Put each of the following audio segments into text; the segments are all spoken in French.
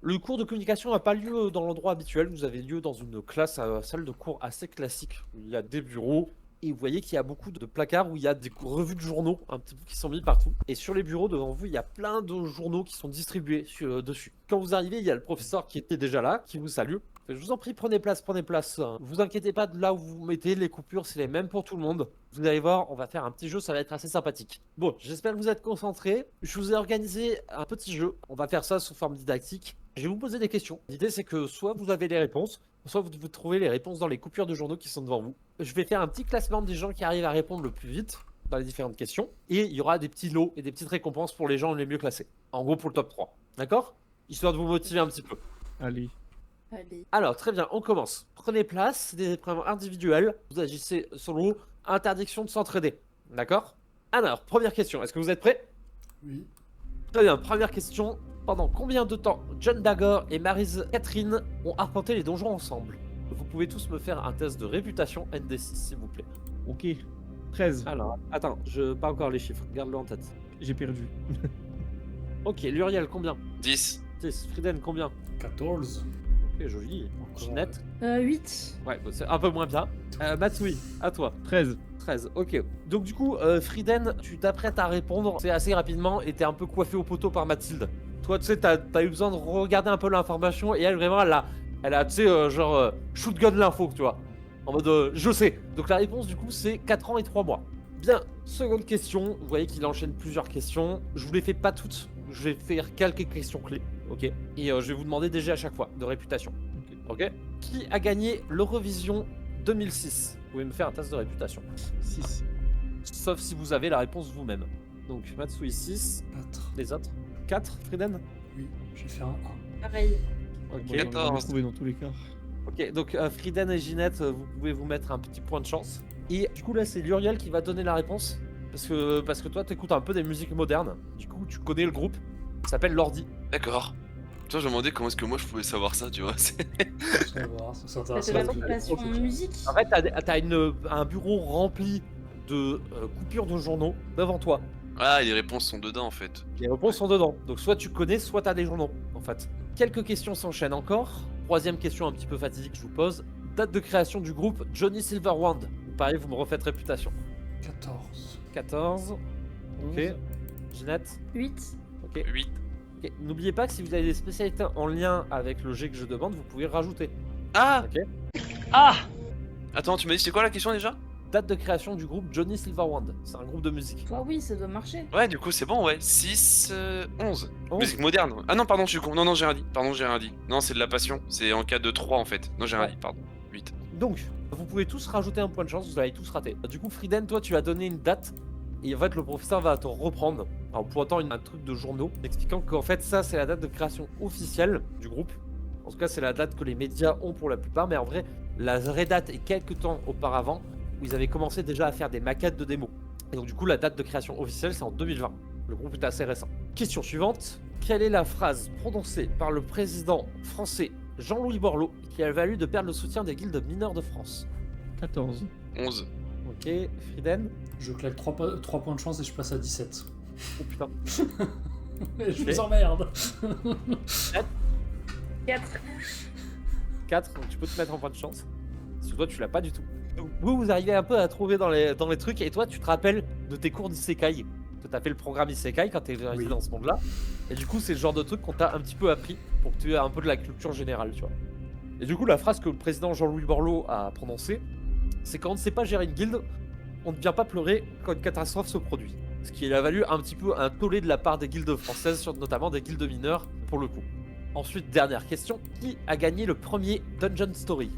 Le cours de communication n'a pas lieu dans l'endroit habituel. Vous avez lieu dans une classe, salle de cours assez classique. Où il y a des bureaux. Et vous voyez qu'il y a beaucoup de placards où il y a des revues de journaux un petit peu qui sont mis partout. Et sur les bureaux devant vous, il y a plein de journaux qui sont distribués dessus. Quand vous arrivez, il y a le professeur qui était déjà là, qui vous salue. Je vous en prie, prenez place, prenez place. Vous inquiétez pas de là où vous vous mettez, les coupures, c'est les mêmes pour tout le monde. Vous allez voir, on va faire un petit jeu, ça va être assez sympathique. Bon, j'espère que vous êtes concentrés. Je vous ai organisé un petit jeu. On va faire ça sous forme didactique. Je vais vous poser des questions. L'idée, c'est que soit vous avez les réponses, soit vous trouvez les réponses dans les coupures de journaux qui sont devant vous. Je vais faire un petit classement des gens qui arrivent à répondre le plus vite dans les différentes questions. Et il y aura des petits lots et des petites récompenses pour les gens les mieux classés. En gros, pour le top 3. D'accord? Histoire de vous motiver un petit peu. Allez. Allez. Alors, très bien, on commence. Prenez place, c'est des épreuves individuelles. Vous agissez solo. Interdiction de s'entraider. D'accord? Alors, première question. Est-ce que vous êtes prêts? Oui. Très bien, première question. Pendant combien de temps John Dagor et Maryse Catherine ont arpenté les donjons ensemble? Vous pouvez tous me faire un test de réputation ND6, s'il vous plaît. Ok. 13. Alors, attends, pas encore les chiffres. Garde-le en tête. J'ai perdu. Ok, Luriel, combien? 10. 10. Friden, combien? 14. Ok, joli. Ginette? 8. Ouais, bah, c'est un peu moins bien. Matsui, à toi. 13. 13, ok. Donc du coup, Friden, tu t'apprêtes à répondre c'est assez rapidement et t'es un peu coiffé au poteau par Mathilde. Toi, tu sais, t'as eu besoin de regarder un peu l'information et elle, vraiment, elle a tu sais, genre, shotgun l'info, tu vois. En mode, je sais. Donc la réponse, du coup, c'est 4 ans et 3 mois. Bien, seconde question. Vous voyez qu'il enchaîne plusieurs questions. Je vous les fais pas toutes. Je vais faire quelques questions clés, ok. Et je vais vous demander déjà à chaque fois de réputation, ok. Qui a gagné l'Eurovision 2006? Vous pouvez me faire un test de réputation. 6. Sauf si vous avez la réponse vous-même. Donc Matsui 6, 4. les autres 4, Friden? Oui, j'ai fait un 1. Pareil. Ok, On va 14. trouver dans tous les cas. ok. Donc Friden et Ginette, vous pouvez vous mettre un petit point de chance. Et du coup là c'est Luriel qui va donner la réponse. Parce que toi t'écoutes un peu des musiques modernes. Du coup tu connais le groupe. Il s'appelle Lordi. D'accord. Toi, je me demandais comment est-ce que moi je pouvais savoir ça, tu vois. Savoir, c'est Bah, c'est intéressant. la raison, petite passion en musique. En fait t'as un bureau rempli de coupures de journaux devant toi. Ah, et les réponses sont dedans en fait. Les réponses sont dedans. Donc soit tu connais, soit t'as des journaux, en fait. Quelques questions s'enchaînent encore. Troisième question un petit peu fatidique que je vous pose. Date de création du groupe Johnny Silverhand. Pareil, vous me refaites réputation. 14. 14. Ok. 11. Ginette. 8. Ok. 8. Ok. N'oubliez pas que si vous avez des spécialités en lien avec le jet que je demande, vous pouvez rajouter. Ah Ok. Attends, tu m'as dit c'est quoi la question déjà? Date de création du groupe Johnny Silverhand. C'est un groupe de musique. Toi, oui, ça doit marcher. Ouais, du coup, c'est bon, ouais. 6, 11. 11. Musique moderne. Ah non, pardon, je suis con. Non, non, j'ai rien dit. Pardon, j'ai rien dit. Non, c'est de la passion. C'est en cas de 3 en fait. Non, j'ai rien Ouais. dit, pardon. 8. Donc, vous pouvez tous rajouter un point de chance, vous allez tous rater. Du coup, Friden, toi, tu as donné une date, et en fait, le professeur va te reprendre en pointant un truc de journaux, expliquant qu'en fait, ça, c'est la date de création officielle du groupe. En tout cas, c'est la date que les médias ont pour la plupart, mais en vrai, la vraie date est quelques temps auparavant, où ils avaient commencé déjà à faire des maquettes de démos. Et donc, du coup, la date de création officielle, c'est en 2020. Le groupe est assez récent. Question suivante. Quelle est la phrase prononcée par le président français Jean-Louis Borloo qui a valu de perdre le soutien des guildes mineures de France? 14. 11. Ok, Friden. Je claque 3 points de chance et je passe à 17. Oh putain. Mais je Mais- vous emmerde. 4. 4, donc tu peux te mettre en point de chance. Parce que toi, tu l'as pas du tout. Donc, vous arrivez un peu à trouver dans les trucs, et toi, tu te rappelles de tes cours d'Isekai. Tu as fait le programme Isekai quand tu es arrivé Oui. dans ce monde-là. Et du coup, c'est le genre de truc qu'on t'a un petit peu appris pour que tu aies un peu de la culture générale, tu vois. Et du coup, la phrase que le président Jean-Louis Borloo a prononcée, c'est quand on ne sait pas gérer une guilde, on ne vient pas pleurer quand une catastrophe se produit. Ce qui a valu un petit peu un tollé de la part des guildes françaises, notamment des guildes mineures, pour le coup. Ensuite, dernière question, qui a gagné le premier Dungeon Story?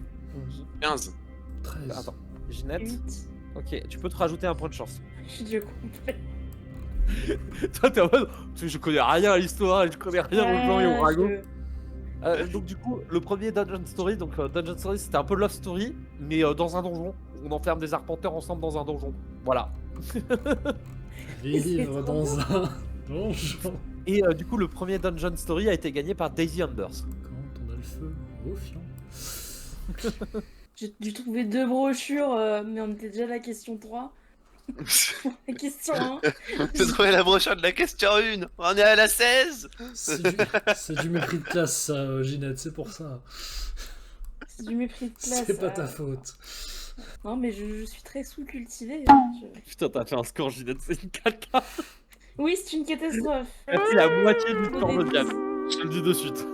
11. 15. 13. Attends, Ginette. 8. Ok, tu peux te rajouter un point de chance. Je comprends. Toi, t'es en mode, je connais rien à l'histoire, je connais rien aux gens et aux dragons. Donc du coup, le premier Dungeon Story, donc Dungeon Story, c'était un peu Love Story, mais dans un donjon. On enferme des arpenteurs ensemble dans un donjon. Voilà. Vivre dans un donjon. Et du coup, le premier Dungeon Story a été gagné par Daisy Embers. Quand on a le feu au fion. J'ai dû trouver 2 brochures, mais on était déjà à la question 3. La question 1. J'ai trouvé la brochure de la question 1. On est à la 16. C'est du mépris de classe, ça, Ginette, c'est pour ça. C'est du mépris de classe. C'est pas ta faute. Non, mais je suis très sous-cultivée. Putain, t'as fait un score, Ginette, c'est une cata. Oui, c'est une catastrophe. C'est la moitié du Au score de début. Diane. Je te le dis de suite.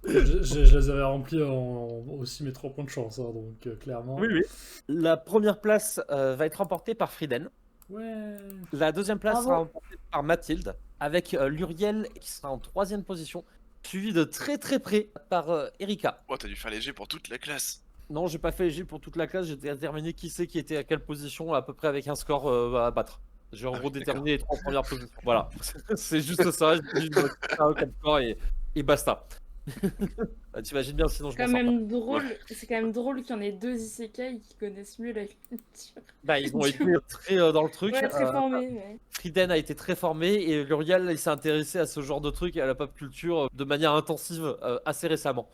Je les avais remplis aussi mes 3 points de chance, hein, donc clairement. Oui, oui. La première place va être remportée par Frieden. Ouais. La deuxième place Bravo. sera remportée par Mathilde, avec Luriel qui sera en troisième position, suivi de très très près par Erika. Oh, t'as dû faire léger pour toute la classe. Non, j'ai pas fait léger pour toute la classe, j'ai déterminé qui c'est qui était à quelle position, à peu près avec un score à battre. J'ai en Ah gros oui, déterminé les 3 premières positions. Voilà, c'est juste ça, j'ai dit comme score et basta. T'imagines bien, sinon je C'est m'en quand sors pas. même drôle. C'est quand même drôle qu'il y en ait 2 isekai qui connaissent mieux la culture. Bah, ils ont été très dans le truc. Ouais, très formés. Ouais. Frieden a été très formé et Luriel il s'est intéressé à ce genre de truc et à la pop culture de manière intensive assez récemment.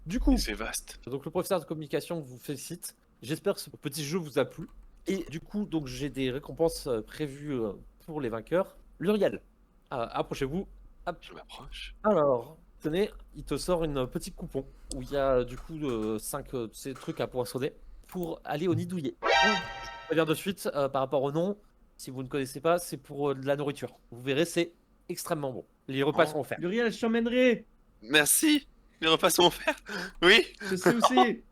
Du coup, C'est vaste. donc le professeur de communication vous félicite. J'espère que ce petit jeu vous a plu. Et du coup, donc j'ai des récompenses prévues pour les vainqueurs. Luriel, approchez-vous. Hop. Je m'approche. Alors, tenez, il te sort une petite coupon où il y a du coup 5 ces trucs à poinçonner pour aller au nid douillet. Je vous préviens de suite par rapport au nom. Si vous ne connaissez pas, c'est pour de la nourriture. Vous verrez, c'est extrêmement bon. Les repas Oh. sont offerts. Muriel, je t'emmènerai. Merci. Les repas sont offerts. Oui. Je sais où c'est.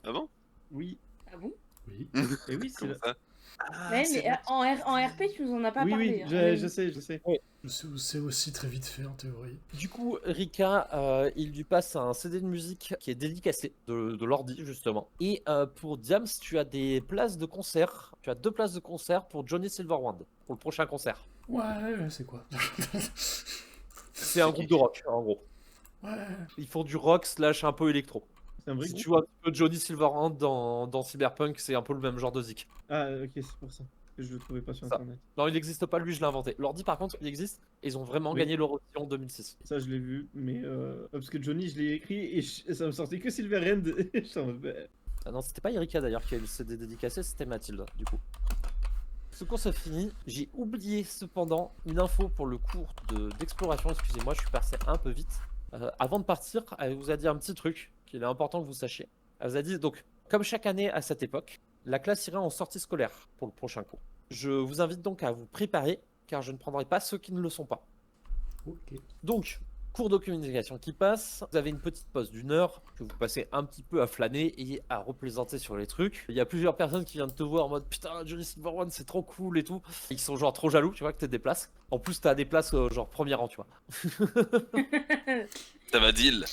Ah bon? Oui. Ah bon? Oui. Et oui, c'est Comment là. ça? Ah, Ouais, c'est mais en RP, tu nous en as pas Oui, parlé. oui, hein. je sais, je sais. Je sais où c'est aussi très vite fait en théorie. Du coup, Rika, il lui passe un CD de musique qui est dédicacé de l'ordi, justement. Et pour Diams, tu as des places de concert. Tu as 2 places de concert pour Johnny Silverhand, pour le prochain concert. Ouais, c'est quoi? C'est un groupe de rock, en gros. Ouais. Ils font du rock slash un peu électro. C'est un vrai Si groupe. tu vois un peu Johnny Silverhand dans Cyberpunk, c'est un peu le même genre de zik. Ah, ok, c'est pour ça. Que je le trouvais pas sur Ça. internet. Non, il n'existe pas, lui, je l'ai inventé. L'ordi, par contre, il existe. Et ils ont vraiment Oui. gagné l'Eurovision en 2006. Ça, je l'ai vu, mais parce que Johnny, je l'ai écrit et ça me sortait que Silverhand. J'étais en mode, bah, Ah non, c'était pas Erika d'ailleurs qui a eu le CD dédicacé, c'était Mathilde, du coup. Ce cours se finit. J'ai oublié cependant une info pour le cours d'exploration. Excusez-moi, je suis passé un peu vite. Avant de partir, elle vous a dit un petit truc qu'il est important que vous sachiez. Elle vous a dit, donc, comme chaque année à cette époque, la classe ira en sortie scolaire pour le prochain cours. Je vous invite donc à vous préparer, car je ne prendrai pas ceux qui ne le sont pas. Ok. Donc, cours de communication qui passe, vous avez une petite pause d'1 heure que vous passez un petit peu à flâner et à replaisanter sur les trucs. Il y a plusieurs personnes qui viennent te voir en mode putain, Johnny Silverhand c'est trop cool et tout. Ils sont genre trop jaloux, tu vois, que t'aies des places. En plus, t'as des places genre premier rang, tu vois. Ça va deal.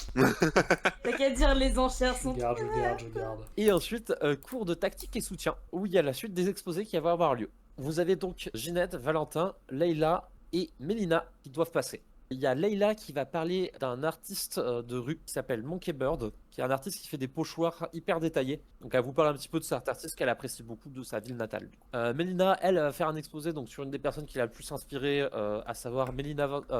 T'as qu'à dire les enchères sont. Je garde. Et ensuite, cours de tactique et soutien, où il y a la suite des exposés qui va avoir lieu. Vous avez donc Ginette, Valentin, Leïla et Mélina qui doivent passer. Il y a Leïla qui va parler d'un artiste de rue qui s'appelle Monkey Bird, qui est un artiste qui fait des pochoirs hyper détaillés. Donc elle vous parle un petit peu de cet artiste qu'elle apprécie beaucoup de sa ville natale. Mélina, elle, va faire un exposé donc, sur une des personnes qui l'a le plus inspiré, à savoir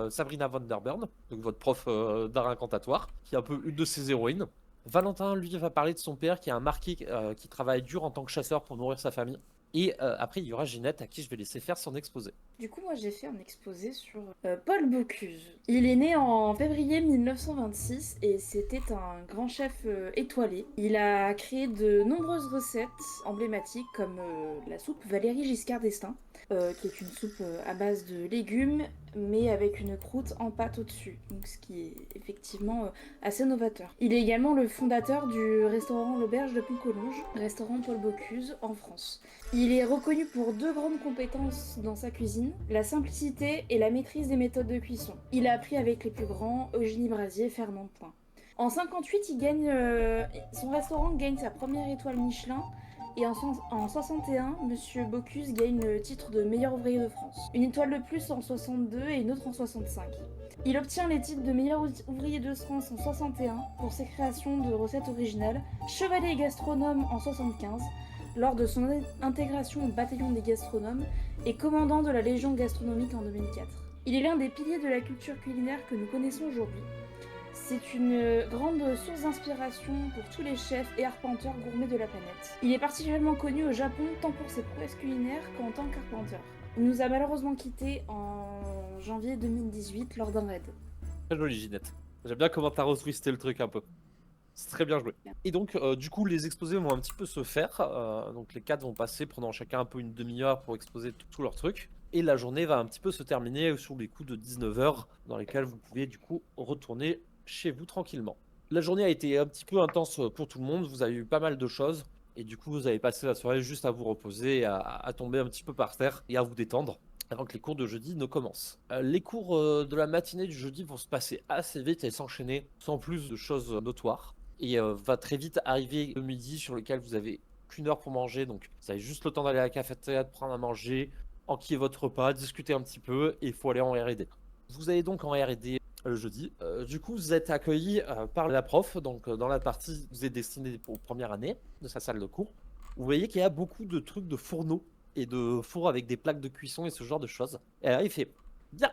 Sabrina Vanderburn, donc votre prof d'art incantatoire, qui est un peu une de ses héroïnes. Valentin, lui, va parler de son père qui est un marquis qui travaille dur en tant que chasseur pour nourrir sa famille. Et après, il y aura Ginette à qui je vais laisser faire son exposé. Du coup, moi j'ai fait un exposé sur Paul Bocuse. Il est né en février 1926 et c'était un grand chef étoilé. Il a créé de nombreuses recettes emblématiques comme la soupe Valérie Giscard d'Estaing, qui est une soupe à base de légumes mais avec une croûte en pâte au-dessus, donc ce qui est effectivement assez novateur. Il est également le fondateur du restaurant L'Auberge de Pont-Collonges, restaurant Paul Bocuse en France. Il est reconnu pour 2 grandes compétences dans sa cuisine, la simplicité et la maîtrise des méthodes de cuisson. Il a appris avec les plus grands, Eugénie Brasier et Fernand Point. En 58, son restaurant gagne sa première étoile Michelin et en 61, Monsieur Bocuse gagne le titre de meilleur ouvrier de France. Une étoile de plus en 62 et une autre en 65. Il obtient les titres de meilleur ouvrier de France en 61 pour ses créations de recettes originales, chevalier gastronome en 75, lors de son intégration au bataillon des gastronomes et commandant de la Légion gastronomique en 2004. Il est l'un des piliers de la culture culinaire que nous connaissons aujourd'hui. C'est une grande source d'inspiration pour tous les chefs et arpenteurs gourmets de la planète. Il est particulièrement connu au Japon tant pour ses prouesses culinaires qu'en tant qu'arpenteur. Il nous a malheureusement quittés en janvier 2018 lors d'un raid. Très joli, Ginette. J'aime bien comment t'as retwisté le truc un peu. C'est très bien joué. Et donc, du coup, les exposés vont un petit peu se faire. Donc, les 4 vont passer, prenant chacun un peu une demi-heure pour exposer tous leurs trucs. Et la journée va un petit peu se terminer sur les coups de 19h, dans lesquels vous pouvez du coup retourner chez vous tranquillement. La journée a été un petit peu intense pour tout le monde. Vous avez eu pas mal de choses. Et du coup, vous avez passé la soirée juste à vous reposer, à tomber un petit peu par terre et à vous détendre avant que les cours de jeudi ne commencent. Les cours de la matinée du jeudi vont se passer assez vite et s'enchaîner sans plus de choses notoires. Et va très vite arriver le midi sur lequel vous avez qu'une heure pour manger. Donc vous avez juste le temps d'aller à la cafétéria, de prendre à manger, enquiller votre repas, discuter un petit peu et il faut aller en R&D. Vous allez donc en R&D le jeudi. Du coup, vous êtes accueilli par la prof. Donc dans la partie vous êtes destinée aux premières années de sa salle de cours. Vous voyez qu'il y a beaucoup de trucs de fourneaux et de fours avec des plaques de cuisson et ce genre de choses. Et alors il fait bien.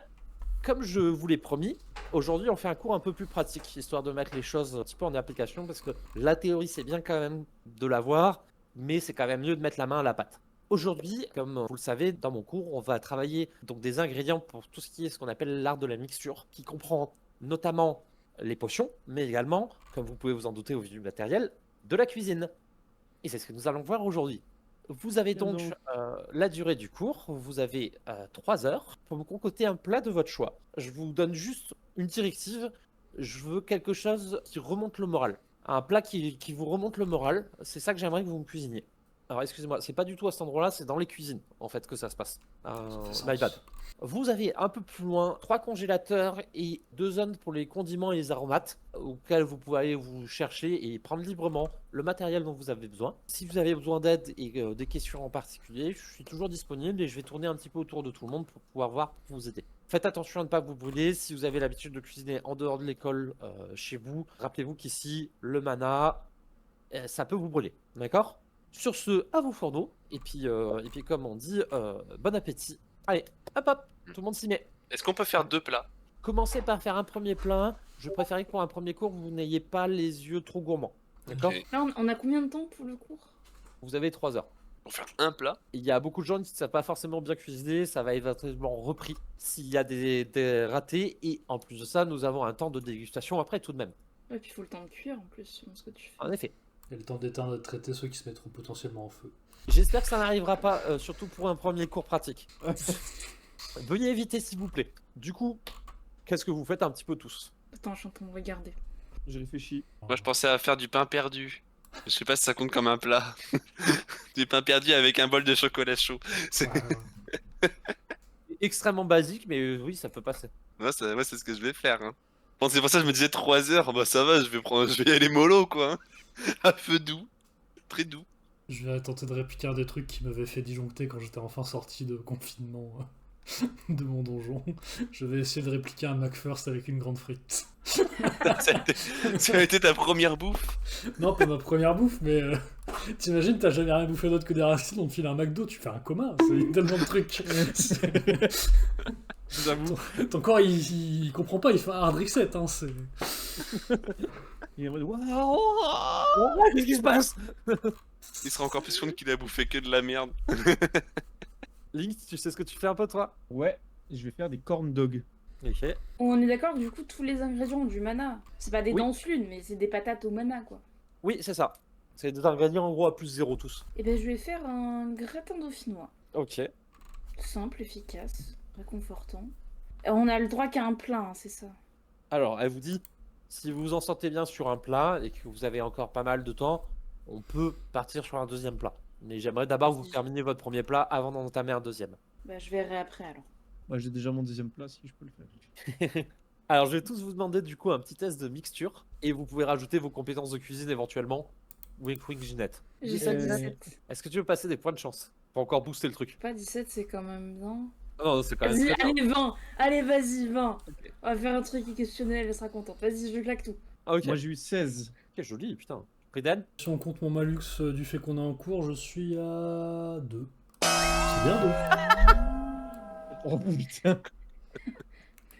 Comme je vous l'ai promis, aujourd'hui on fait un cours un peu plus pratique, histoire de mettre les choses un petit peu en application, parce que la théorie c'est bien quand même de l'avoir, mais c'est quand même mieux de mettre la main à la pâte. Aujourd'hui, comme vous le savez, dans mon cours, on va travailler donc des ingrédients pour tout ce qui est ce qu'on appelle l'art de la mixture, qui comprend notamment les potions, mais également, comme vous pouvez vous en douter au vu du matériel, de la cuisine. Et c'est ce que nous allons voir aujourd'hui. Vous avez donc la durée du cours, vous avez 3 heures pour vous concocter un plat de votre choix. Je vous donne juste une directive, je veux quelque chose qui remonte le moral. Un plat qui vous remonte le moral, c'est ça que j'aimerais que vous me cuisiniez. Alors excusez-moi, c'est pas du tout à cet endroit-là, c'est dans les cuisines en fait que ça se passe. My bad. Vous avez un peu plus loin 3 congélateurs et 2 zones pour les condiments et les aromates auxquels vous pouvez aller vous chercher et prendre librement le matériel dont vous avez besoin. Si vous avez besoin d'aide et des questions en particulier, je suis toujours disponible et je vais tourner un petit peu autour de tout le monde pour pouvoir voir pour vous aider. Faites attention à ne pas vous brûler. Si vous avez l'habitude de cuisiner en dehors de l'école chez vous, rappelez-vous qu'ici, le mana, ça peut vous brûler. D'accord ? Sur ce, à vos fourneaux. Et puis comme on dit, bon appétit. Allez, hop hop, tout le monde s'y met. Est-ce qu'on peut faire 2 plats? Commencez par faire un premier plat. Je préférais que pour un premier cours, vous n'ayez pas les yeux trop gourmands. D'accord ? Ok. Là, on a combien de temps pour le cours? Vous avez 3 heures. Pour faire un plat? Il y a beaucoup de gens qui ne savent pas forcément bien cuisiner. Ça va éventuellement repris s'il y a des ratés. Et en plus de ça, nous avons un temps de dégustation après tout de même. Ouais, puis il faut le temps de cuire en plus, selon ce que tu fais. En effet. Et le temps d'éteindre et de traiter ceux qui se mettront potentiellement en feu. J'espère que ça n'arrivera pas, surtout pour un premier cours pratique. Veuillez éviter, s'il vous plaît. Du coup, qu'est-ce que vous faites un petit peu tous? Attends, je suis en train de regarder. J'ai réfléchi. Moi je pensais à faire du pain perdu. Je sais pas si ça compte comme un plat. Du pain perdu avec un bol de chocolat chaud. C'est Ouais, Extrêmement basique, mais oui, ça peut passer. moi, c'est ce que je vais faire. Hein. Bon, c'est pour ça que je me disais 3 heures. Bah ça va, je vais y aller mollo quoi. Hein. À feu doux. Très doux. je vais tenter de répliquer un des trucs qui m'avait fait disjoncter quand j'étais enfin sorti de confinement de mon donjon. Je vais essayer de répliquer un McFirst avec une grande frite. Ça a été ta première bouffe. Non, pas ma première bouffe, mais t'imagines, t'as jamais rien bouffé d'autre que des racines, on te file un McDo, tu fais un coma, c'est tellement de trucs. J'avoue. Ton corps, il comprend pas, il fait un hard reset, hein, c'est... Il est en mode Qu'est-ce qui se passe? Il sera encore plus con qu'il a bouffé que de la merde. Link, tu sais ce que tu fais un peu, toi? ouais, je vais faire des corn dogs. Ok. On est d'accord que du coup, tous les ingrédients ont du mana. C'est pas des Oui. danses lunes, mais c'est des patates au mana, quoi. Oui, c'est ça. C'est des ingrédients en gros à plus 0 tous. Et ben, je vais faire un gratin dauphinois. Ok. Simple, efficace, réconfortant. On a le droit qu'à un plat, hein, c'est ça. Alors, elle vous dit, si vous vous en sortez bien sur un plat et que vous avez encore pas mal de temps, on peut partir sur un deuxième plat. Mais j'aimerais d'abord que vous terminiez votre premier plat avant d'en entamer un deuxième. Bah, je verrai après alors. Moi j'ai déjà mon deuxième plat si je peux le faire. Alors, je vais tous vous demander du coup un petit test de mixture et vous pouvez rajouter vos compétences de cuisine éventuellement. Wink wink Ginette. J'ai 17. 17. Est-ce que tu veux passer des points de chance pour encore booster le truc? Pas 17, c'est quand même bien. Non, c'est quand même Vas-y, très bien. allez, 20. Allez, vas-y, 20. Ok. On va faire un truc exceptionnel, elle sera contente. Vas-y, je claque tout. Ah, ok. Moi j'ai eu 16. Quel joli, putain. Priden? Si on compte mon malux du fait qu'on est en cours, je suis à 2. C'est bien 2. Oh putain.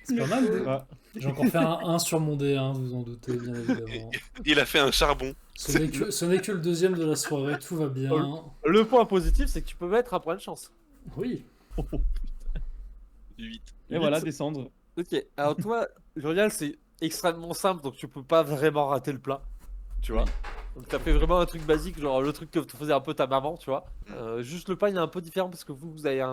C'est pas mal. Ah, J'ai encore fait un 1 sur mon D1, vous en doutez, bien évidemment. Il a fait un charbon. Ce n'est que le deuxième de la soirée, tout va bien. Le point positif, c'est que tu peux mettre un point de chance. Oui. 8. et voilà, descendre. Ok, alors toi, L'Oréal, c'est extrêmement simple, donc tu peux pas vraiment rater le plat. Tu vois. Donc t'as fait vraiment un truc basique, genre le truc que te faisait un peu ta maman, tu vois. Juste le pain, il est un peu différent parce que vous avez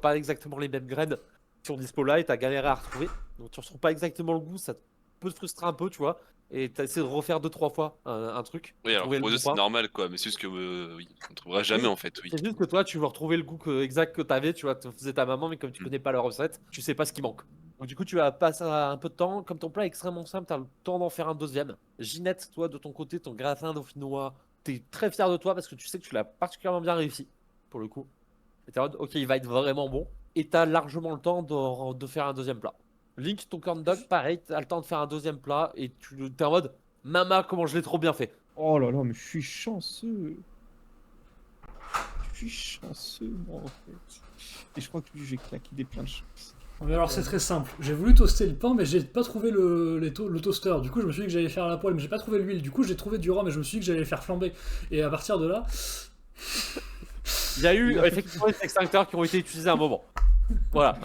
pas exactement les mêmes graines qui sont dispo là et t'as galéré à retrouver. Donc tu retrouves pas exactement le goût, ça peut te frustrer un peu, tu vois. Et t'as essayé de refaire 2-3 fois un truc. Oui, alors trouver le pour eux, bon c'est pain. normal quoi, mais c'est juste que oui, on ne trouvera jamais Oui. en fait, oui. C'est juste que toi, tu veux retrouver le goût exact que t'avais, tu vois, te faisait ta maman, mais comme tu Mm. connais pas la recette, tu sais pas ce qui manque. Donc du coup, tu vas passer un peu de temps. Comme ton plat est extrêmement simple, t'as le temps d'en faire un deuxième. Ginette, toi, de ton côté, ton gratin dauphinois, t'es très fier de toi parce que tu sais que tu l'as particulièrement bien réussi, pour le coup. Et t'es en mode, ok, il va être vraiment bon. Et t'as largement le temps de faire un deuxième plat. Link, ton corn dog, pareil, t'as le temps de faire un deuxième plat et tu t'es en mode, Mama, comment je l'ai trop bien fait. Oh là là, mais je suis chanceux. Je suis chanceux, moi, en fait. Et je crois que j'ai claqué des plein de chances. Mais alors c'est très simple. J'ai voulu toaster le pain, mais j'ai pas trouvé le toaster. Du coup, je me suis dit que j'allais faire à la poêle, mais j'ai pas trouvé l'huile. Du coup, j'ai trouvé du rhum, mais je me suis dit que j'allais faire flamber. Et à partir de là, Il y a eu effectivement des extincteurs qui ont été utilisés à un moment. Voilà.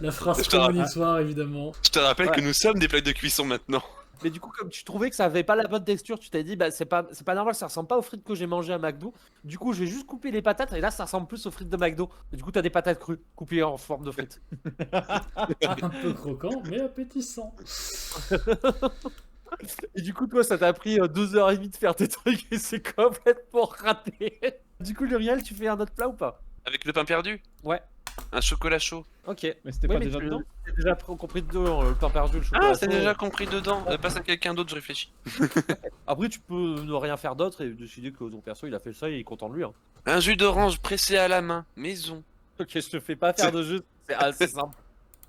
la phrase Je te rappelle- prémonitoire, évidemment. Je te rappelle que Ouais. nous sommes des plaques de cuisson maintenant. Mais du coup, comme tu trouvais que ça avait pas la bonne texture, tu t'es dit, bah c'est pas normal, ça ressemble pas aux frites que j'ai mangées à McDo. Du coup, je vais juste couper les patates et là, ça ressemble plus aux frites de McDo. Et du coup, t'as des patates crues coupées en forme de frites. Un peu croquant, mais appétissant. Et du coup, toi, ça t'a pris 2h30 de faire tes trucs et c'est complètement raté. Du coup, Luriel, tu fais un autre plat ou pas? Avec le pain perdu. Ouais. Un chocolat chaud. Ok. Mais c'était Oui, pas mais déjà dedans t'as déjà compris dedans, le pain perdu, le chocolat. Ah, c'est chaud. déjà compris dedans. Passe à quelqu'un d'autre, je réfléchis. Après, tu peux ne rien faire d'autre et décider que ton perso, il a fait ça et il est content de lui. Hein. Un jus d'orange pressé à la main, maison. Ok, je te fais pas faire de jeu, c'est assez simple.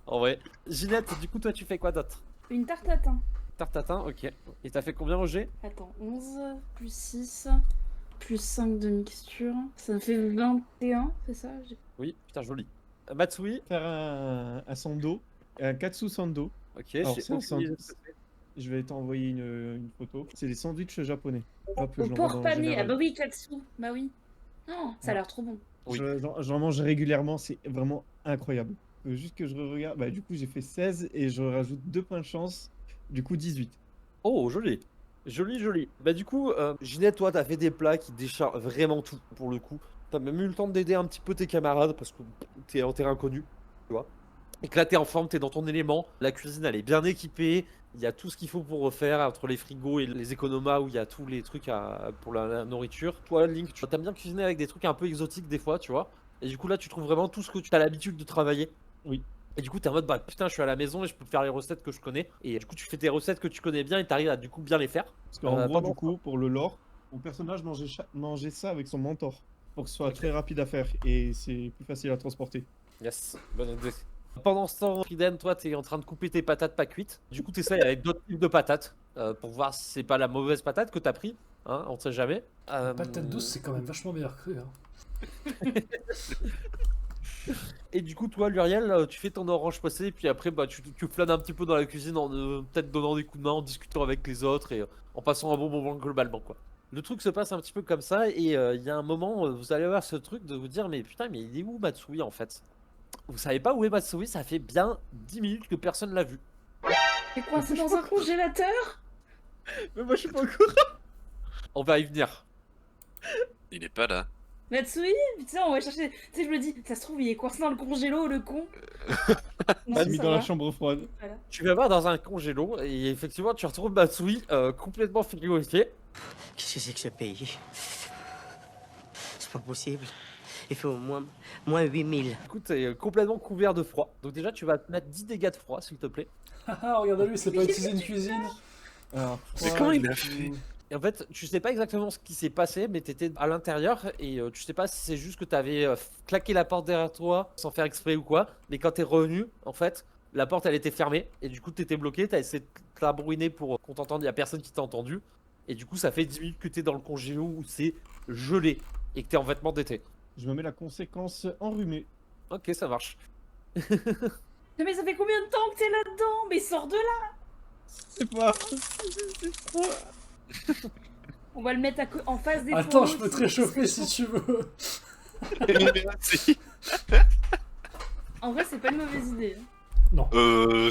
En vrai. Ginette, du coup, toi, tu fais quoi d'autre? Une tarte tatin. Tarte tatin, ok. Et t'as fait combien au jet? Attends, 11 plus 6 plus 5 de mixture. Ça me fait 21, c'est ça? Oui, putain, joli. Matsui, Faire un sando, un katsu sando. ok, Alors, j'ai ça, aucune idée de ce que c'est. Je vais t'envoyer une photo. C'est des sandwichs japonais. Hop, je Au l'envoie porc dans le pané. Ah général. bah oui, katsu. Bah oui. Oh, ça a l'air trop bon. Oui. J'en mange régulièrement, c'est vraiment incroyable. Faut juste que je regarde. Bah, du coup, j'ai fait 16 et je rajoute 2 points de chance. Du coup, 18. Oh, joli. Joli, joli. Bah, du coup, Ginette, toi, t'as fait des plats qui déchargent vraiment tout, pour le coup. T'as même eu le temps d'aider un petit peu tes camarades parce que t'es en terrain connu, tu vois. Et que là, t'es en forme, t'es dans ton élément. La cuisine, elle est bien équipée. Il y a tout ce qu'il faut pour refaire entre les frigos et les économas où il y a tous les trucs pour la nourriture. Toi, Link, tu aimes bien cuisiner avec des trucs un peu exotiques des fois, tu vois. Et du coup, là, tu trouves vraiment tout ce que tu as l'habitude de travailler. Oui. Et du coup, t'es en mode, bah putain, je suis à la maison et je peux faire les recettes que je connais. Et du coup, tu fais tes recettes que tu connais bien et t'arrives à du coup bien les faire. Parce qu'en gros, pendant- du coup, pour le lore, mon personnage mangeait ça avec son mentor. Pour que ce soit très rapide à faire et c'est plus facile à transporter. Yes, bonne idée. Pendant ce temps, Friden, toi, t'es en train de couper tes patates pas cuites. Du coup, t'essayes avec d'autres types de patates pour voir si c'est pas la mauvaise patate que t'as pris. Hein, on sait jamais. Patate douce, c'est quand même vachement meilleur cru. Hein. Et du coup, toi, Luriel, tu fais ton orange passé, puis après, bah, tu flânes un petit peu dans la cuisine en peut-être donnant des coups de main, en discutant avec les autres et en passant un bon moment globalement, quoi. Le truc se passe un petit peu comme ça, et il y a un moment, vous allez avoir ce truc de vous dire, mais putain, mais il est où Matsui en fait? Vous savez pas où est Matsui? Ça fait bien 10 minutes que personne l'a vu. T'es coincé dans un congélateur? Mais moi, je suis pas au courant. On va y venir. Il est pas là. Matsui? Putain, on va chercher. Tu sais, je me dis, ça se trouve, il est coincé dans le congélo, le con. Non, J'ai mis ça dans la va. chambre froide. Voilà. Tu vas voir dans un congélo, et effectivement, tu retrouves Matsui complètement frigorifié. Qu'est-ce que c'est que ce pays? C'est pas possible. Il fait au moins 8000. Du coup, t'es complètement couvert de froid. Donc déjà, tu vas te mettre 10 dégâts de froid, s'il te plaît. Ah, regarde lui, c'est pas utiliser une cuisine. Alors, Mais comment il a fait? Et en fait, tu sais pas exactement ce qui s'est passé, mais t'étais à l'intérieur et tu sais pas si c'est juste que t'avais claqué la porte derrière toi sans faire exprès ou quoi. Mais quand t'es revenu, en fait, la porte elle était fermée et du coup t'étais bloqué. T'as essayé de t'abrouiner pour qu'on t'entende. Y a personne qui t'a entendu. Et du coup, ça fait 10 minutes que t'es dans le congélo où c'est gelé et que t'es en vêtements d'été. Je me mets la conséquence enrhumée. Ok, ça marche. Mais ça fait combien de temps que t'es là-dedans? Mais sors de là! C'est pas. C'est trop. On va le mettre en face des Attends, fourneaux, je peux te c'est- réchauffer c'est- si tu veux. Merci. En vrai, c'est pas une mauvaise idée.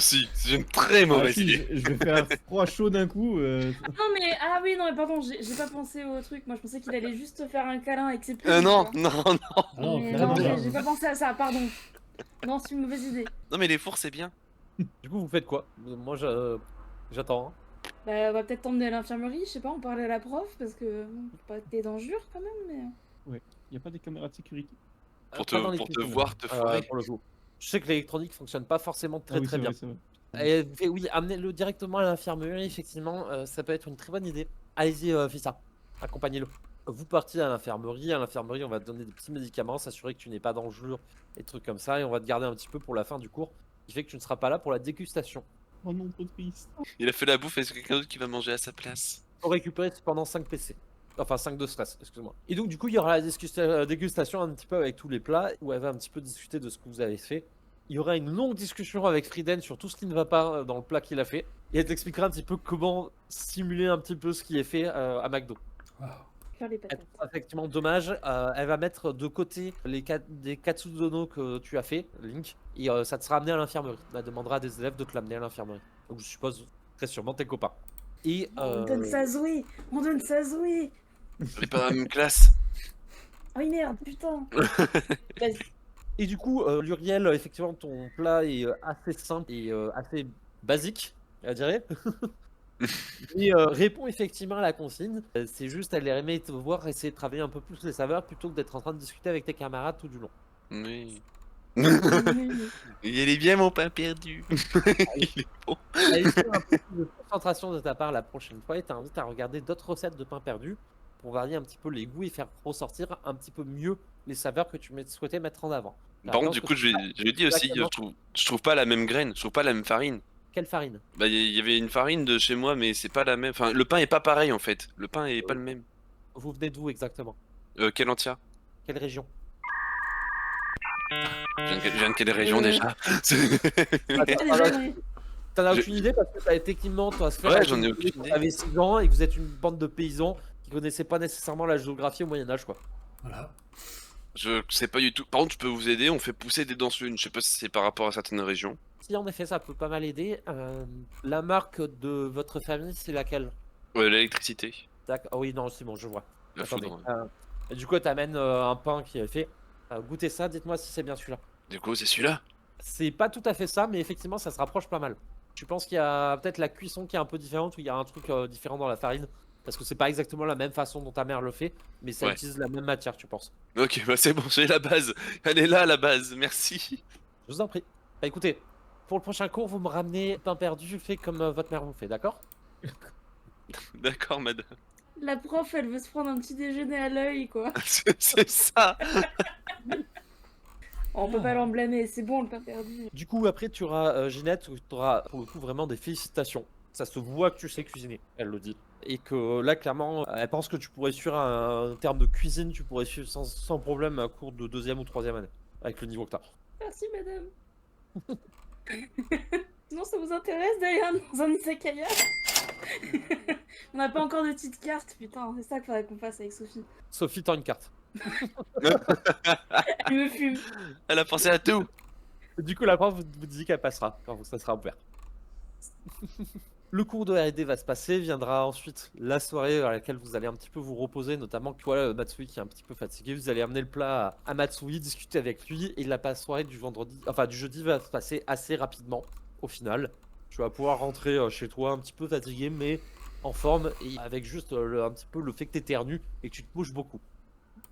Si, c'est une très Ah, mauvaise si, idée. je vais faire froid chaud d'un coup. Non mais, ah oui, non mais pardon, j'ai pas pensé au truc. Moi je pensais qu'il allait juste te faire un câlin avec ses plumes. Non, tu non, non. Ah non, Mais clairement, non, là. j'ai pas pensé à ça, pardon. Non, c'est une mauvaise idée. Non, mais les fours, c'est bien. Du coup, vous faites quoi? Moi, j'attends. Hein. Bah, on va peut-être t'emmener à l'infirmerie, je sais pas, on parlait à la prof, parce que bon, faut pas que t'es dans le jure quand même, mais... Y a pas des caméras de sécurité. Pour Pas dans les pour te cuisines, voir te foirer. pour le coup. Je sais que l'électronique fonctionne pas forcément très Ah oui, très c'est bien. vrai, c'est vrai. Et oui, amenez-le directement à l'infirmerie, effectivement, ça peut être une très bonne idée. Allez-y, fais ça. Accompagnez-le. Vous partez à l'infirmerie, on va te donner des petits médicaments, s'assurer que tu n'es pas dans le jure et trucs comme ça, et on va te garder un petit peu pour la fin du cours, qui fait que tu ne seras pas là pour la dégustation. Oh non, trop triste. Il a fait la bouffe, est-ce que quelqu'un d'autre qui va manger à sa place? Faut récupérer pendant 5 PC. Enfin, 5 de stress, excuse-moi. Et donc, du coup, il y aura la dégustation un petit peu avec tous les plats, où elle va un petit peu discuter de ce que vous avez fait. Il y aura une longue discussion avec Frieden sur tout ce qui ne va pas dans le plat qu'il a fait. Et elle t'expliquera un petit peu comment simuler un petit peu ce qui est fait à McDo. Wow. Faire les Elle patates. trouve effectivement dommage. Elle va mettre de côté des Katsudono que tu as fait, Link, et ça te sera amené à l'infirmerie. Elle demandera à des élèves de te l'amener à l'infirmerie. Donc je suppose très sûrement tes copains. Et On donne ça à Zoé. On donne ça à Zoé. On est pas dans la même classe. Oh merde, putain. Vas-y. Et du coup, Luriel, effectivement, ton plat est assez simple et assez basique, je dirais. Et répond effectivement à la consigne. C'est juste, elle aimait te voir essayer de travailler un peu plus les saveurs plutôt que d'être en train de discuter avec tes camarades tout du long. Oui. Oui. Il est bien mon pain perdu. Il est bon. Elle essaie un peu de concentration de ta part la prochaine fois et t'invite à regarder d'autres recettes de pain perdu pour varier un petit peu les goûts et faire ressortir un petit peu mieux les saveurs que tu souhaitais mettre en avant. Par contre, du coup, je lui ai dit aussi, je trouve pas la même graine, je trouve pas la même farine. Quelle farine? Bah, il y avait une farine de chez moi, mais c'est pas la même. Enfin, le pain est pas pareil en fait. Le pain est pas le même. Vous venez d'où exactement? Quel entier? Quelle région? Je viens de quelle région déjà? T'en as Je- aucune idée parce que t'as techniquement toi se faire Ouais, avec j'en ai une aucune quand idée. t'avais 6 ans et que vous êtes une bande de paysans qui connaissaient pas nécessairement la géographie au Moyen-Âge quoi. Voilà. Je sais pas du tout. Par contre, je peux vous aider, on fait pousser des dents Je sais pas si c'est par rapport à certaines régions. Si en effet ça peut pas mal aider. La marque de votre famille c'est laquelle? Ouais, l'électricité. D'accord. Oh oui non c'est bon je vois. La Attendez. foudre. Et du coup t'amènes un pain qui est fait. Goûtez ça, dites-moi si c'est bien celui-là. Du coup, c'est celui-là. C'est pas tout à fait ça, mais effectivement, ça se rapproche pas mal. Tu penses qu'il y a peut-être la cuisson qui est un peu différente ou il y a un truc différent dans la farine? Parce que c'est pas exactement la même façon dont ta mère le fait, mais ça Ouais. utilise la même matière, tu penses. Ok, bah c'est bon, j'ai la base. Elle est là, la base. Merci. Je vous en prie. Bah écoutez, pour le prochain cours, vous me ramenez pain perdu fait comme votre mère vous fait, d'accord? D'accord, madame. La prof, elle veut se prendre un petit déjeuner à l'œil, quoi. C'est ça. On peut pas l'en blâmer, c'est bon le pain perdu. Du coup, après, tu auras Ginette, où tu auras pour le coup vraiment des félicitations. Ça se voit que tu sais cuisiner, elle le dit. Et que là, clairement, elle pense que tu pourrais suivre un terme de cuisine, tu pourrais suivre sans problème un cours de 2e ou 3e année, avec le niveau que t'as. Merci, madame. Sinon, ça vous intéresse d'aller dans un izakaya? On n'a pas encore de petite carte, putain, c'est ça qu'il faudrait qu'on fasse avec Sophie. Sophie, t'as une carte. Elle me fume. Elle a pensé à tout. Du coup, la prof vous dit qu'elle passera quand ça sera ouvert. Le cours de R&D va se passer, viendra ensuite la soirée à laquelle vous allez un petit peu vous reposer, notamment que voilà, Matsui qui est un petit peu fatigué, vous allez amener le plat à Matsui, discuter avec lui, et la soirée du vendredi, enfin du jeudi va se passer assez rapidement au final. Tu vas pouvoir rentrer chez toi un petit peu fatigué, mais en forme, et avec juste un petit peu le fait que t'éternues et que tu te bouges beaucoup.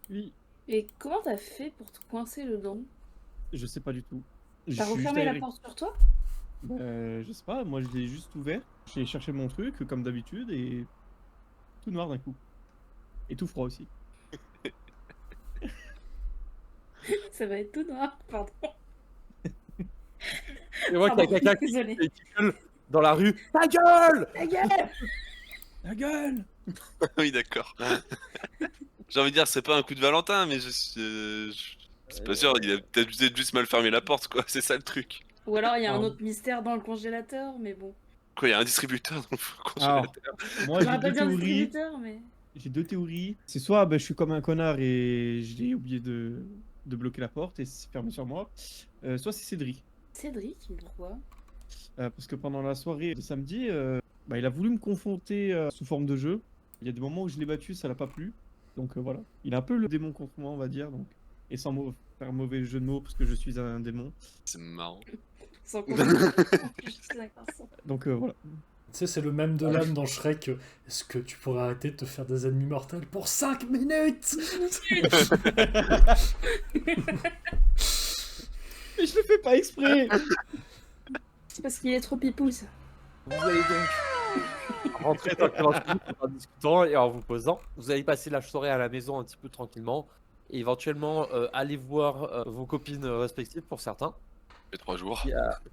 Oui, Et comment t'as fait pour te coincer le dent? je sais pas du tout. Je T'as suis juste refermé la allé- porte sur toi? Je sais pas, moi je l'ai juste ouvert. J'ai cherché mon truc comme d'habitude et tout noir d'un coup. Et tout froid aussi. Ça va être tout noir, pardon. Et moi, qu'il y a Pardon, quelqu'un désolée. qui gueule dans la rue, ta gueule! Ta gueule! La gueule! Oui, d'accord. J'ai envie de dire, c'est pas un coup de Valentin, mais c'est pas sûr, il a peut-être juste mal fermé la porte, quoi. C'est ça le truc. Ou alors il y a un Ah. autre mystère dans le congélateur, mais bon. Quoi, il y a un distributeur dans le Alors, congélateur. moi, J'aurais j'ai pas deux dit un théories. distributeur, mais. J'ai deux théories. C'est soit je suis comme un connard et j'ai oublié de bloquer la porte et c'est fermé sur moi. Soit c'est Cédric. Cédric, pourquoi? Parce que pendant la soirée de samedi, il a voulu me confronter sous forme de jeu. Il y a des moments où je l'ai battu, ça l'a pas plu. Donc voilà. Il a un peu le démon contre moi, on va dire. Donc. Et sans faire mauvais jeu de mots parce que je suis un démon. C'est marrant. Sans compter. Je suis d'accord, ça. Donc voilà. Tu sais, c'est le même de l'âme dans Shrek. Est-ce que tu pourrais arrêter de te faire des ennemis mortels pour 5 minutes? Mais je le fais pas exprès. C'est parce qu'il est trop pipou, ça. Vous allez donc rentrer tranquillement en discutant et en vous posant. Vous allez passer la soirée à la maison un petit peu tranquillement. Et éventuellement aller voir vos copines respectives pour certains. fait 3 jours.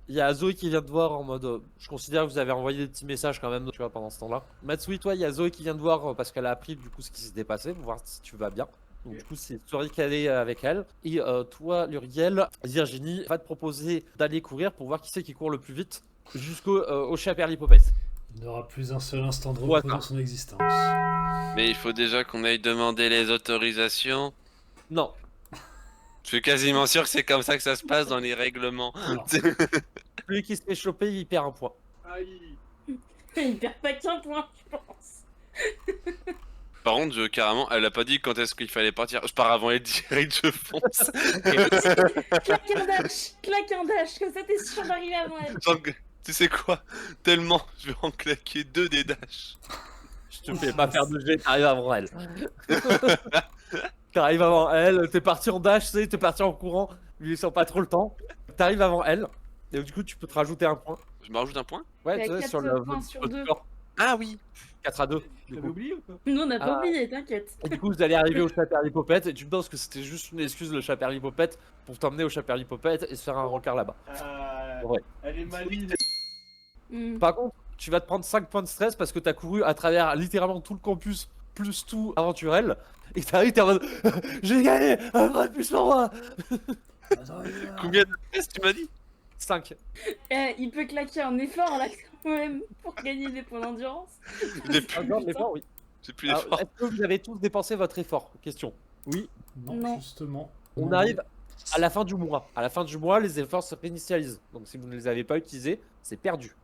Il y a Zoé qui vient te voir en mode. Je considère que vous avez envoyé des petits messages quand même, tu vois, pendant ce temps-là. Matsui, toi, il y a Zoé qui vient te voir parce qu'elle a appris du coup ce qui s'était passé pour voir si tu vas bien. Donc, du coup, c'est soirée calée avec elle. Et toi, Luriel, Virginie va te proposer d'aller courir pour voir qui c'est qui court le plus vite jusqu'au au chat Perlipopette. Il n'aura plus un seul instant de repos Ouais, dans son existence. Mais il faut déjà qu'on aille demander les autorisations. Non, Je suis quasiment sûr que c'est comme ça que ça se passe dans les règlements. Alors, celui qui se fait choper, il perd un point. Il perd pas qu'un point, je pense. Par contre, carrément, elle a pas dit quand est-ce qu'il fallait partir. Je pars avant elle direct, je fonce. Claque un dash, comme ça t'es sûr d'arriver avant elle. Genre que- tu sais quoi? Tellement, je vais en claquer 2 des dashs. Je te fais pas faire de jet, t'arrives avant elle. T'arrives avant elle, t'es parti en dash, tu sais, t'es parti en courant, lui laissant pas trop le temps. T'arrives avant elle, et du coup tu peux te rajouter un point. Je me rajoute un point? Ouais, T'as tu sais, 4 sur le points sur votre 2. score. Ah oui! 4 à 2. Du J'avais coup. oublié ou pas? Nous on n'a pas Ah. oublié, t'inquiète. Et du coup, vous allez arriver au chat Perlipopette, et tu penses que c'était juste une excuse, le chat Perlipopette, pour t'emmener au chat Perlipopette et se faire un rencard là-bas. Ouais. Elle est maligne. Hmm. Par contre, tu vas te prendre 5 points de stress parce que t'as couru à travers littéralement tout le campus, plus tout aventurel, et t'arrives, t'es en mode j'ai gagné, un vrai plus pour moi. Combien de tests tu m'as dit? 5. Il peut claquer un effort là quand même pour gagner des points d'endurance. J'ai plus, Ah, non, mais bon, oui. j'ai plus Alors, d'efforts. est-ce que vous avez tous dépensé votre effort? Question. Oui. non, Non. justement. On Non, arrive à la fin du mois. À la fin du mois, les efforts se réinitialisent. Donc si vous ne les avez pas utilisés, c'est perdu.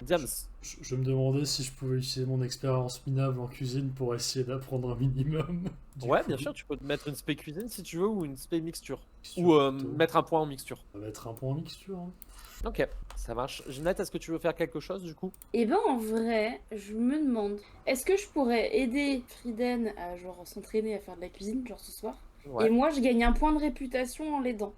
Diams. je me demandais si je pouvais utiliser mon expérience minable en cuisine pour essayer d'apprendre un minimum. Du Ouais, coup, bien sûr, tu peux te mettre une spé cuisine si tu veux ou une spé mixture. mixture Ou plutôt. mettre un point en mixture. On va mettre un point en mixture. Hein. Ok, ça marche. Ginette, est-ce que tu veux faire quelque chose du coup? Et ben en vrai, je me demande, est-ce que je pourrais aider Frieden à genre s'entraîner à faire de la cuisine, genre ce soir? Et Ouais. moi je gagne un point de réputation en l'aidant.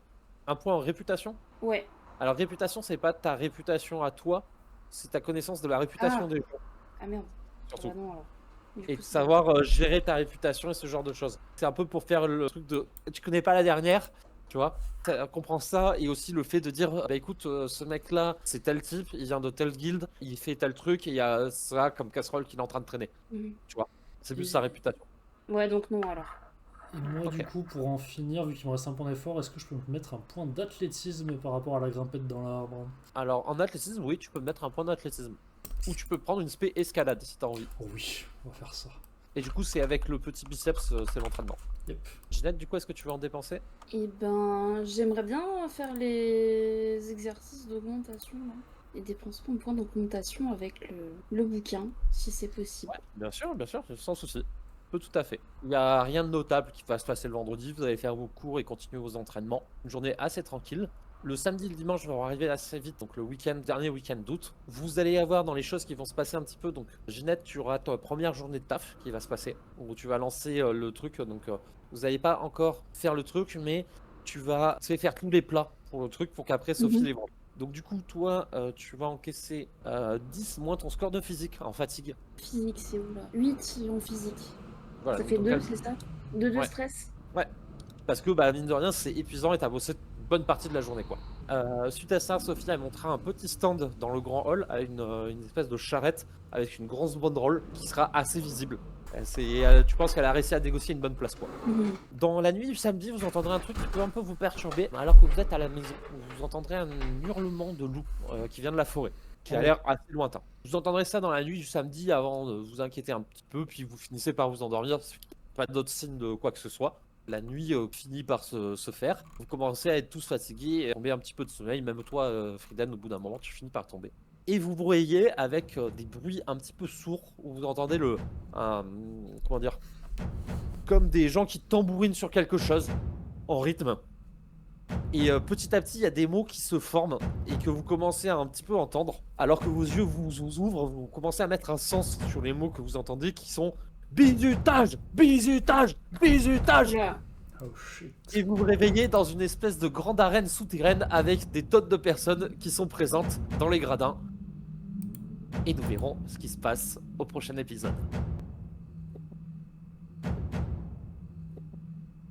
Un point en réputation? Ouais. Alors réputation, c'est pas ta réputation à toi, c'est ta connaissance de la réputation Ah. des gens, Ah merde. surtout. Ah bah non alors. Du Et coup, de c'est- savoir gérer ta réputation et ce genre de choses. C'est un peu pour faire le truc de tu connais pas la dernière, tu vois. On comprend ça et aussi le fait de dire bah écoute, ce mec là c'est tel type, il vient de telle guilde, il fait tel truc et il y a ça comme casserole qu'il est en train de traîner. Mhm. C'est plus sa réputation. Ouais donc non alors. Et moi, Ok. du coup, pour en finir, vu qu'il me reste un point d'effort, est-ce que je peux me mettre un point d'athlétisme par rapport à la grimpette dans l'arbre? Alors en athlétisme, oui, tu peux mettre un point d'athlétisme. Ou tu peux prendre une spé escalade si t'as envie. Oh oui, on va faire ça. Et du coup, c'est avec le petit biceps, c'est l'entraînement. Yep. Ginette, du coup, est-ce que tu veux en dépenser? Et ben j'aimerais bien faire les exercices d'augmentation là. Et dépenser mon point d'augmentation avec le bouquin, si c'est possible. Bien sûr, sans souci. Peut tout à fait. Il n'y a rien de notable qui va se passer le vendredi. Vous allez faire vos cours et continuer vos entraînements. Une journée assez tranquille. Le samedi et le dimanche vont arriver assez vite, donc le dernier week-end d'août. Vous allez avoir dans les choses qui vont se passer un petit peu. Donc, Ginette, tu auras ta première journée de taf qui va se passer, où tu vas lancer le truc. Donc, vous n'allez pas encore faire le truc, mais tu vas faire tous les plats pour le truc pour qu'après Sophie Mhm. les vende. Donc, du coup, toi, tu vas encaisser 10 moins ton score de physique en fatigue. Physique c'est où là? 8 en physique. Voilà, Ça donc fait ton 2 cal- c'est ça? 2 de Ouais. stress? Parce que bah, mine de rien, c'est épuisant et t'as bossé une bonne partie de la journée, quoi. Suite à ça, Sophie elle montrera un petit stand dans le grand hall avec une espèce de charrette avec une grosse banderole qui sera assez visible Tu penses qu'elle a réussi à négocier une bonne place, quoi. Mhm. Dans la nuit du samedi, vous entendrez un truc qui peut un peu vous perturber, alors que vous êtes à la maison. Vous entendrez un hurlement de loup qui vient de la forêt, qui a l'air assez lointain. Vous entendrez ça dans la nuit du samedi avant de vous inquiéter un petit peu, puis vous finissez par vous endormir. Pas d'autres signes de quoi que ce soit. La nuit finit par se faire. Vous commencez à être tous fatigués et tomber un petit peu de sommeil. Même toi, Frieden, au bout d'un moment, tu finis par tomber. Et vous vous réveillez avec des bruits un petit peu sourds, où vous entendez comment dire, comme des gens qui tambourinent sur quelque chose en rythme. Et petit à petit, il y a des mots qui se forment et que vous commencez à un petit peu entendre. Alors que vos yeux vous ouvrent, vous commencez à mettre un sens sur les mots que vous entendez qui sont bizutage, bizutage, bizutage. Oula. Oh shit. Et vous vous réveillez dans une espèce de grande arène souterraine avec des tonnes de personnes qui sont présentes dans les gradins. Et nous verrons ce qui se passe au prochain épisode.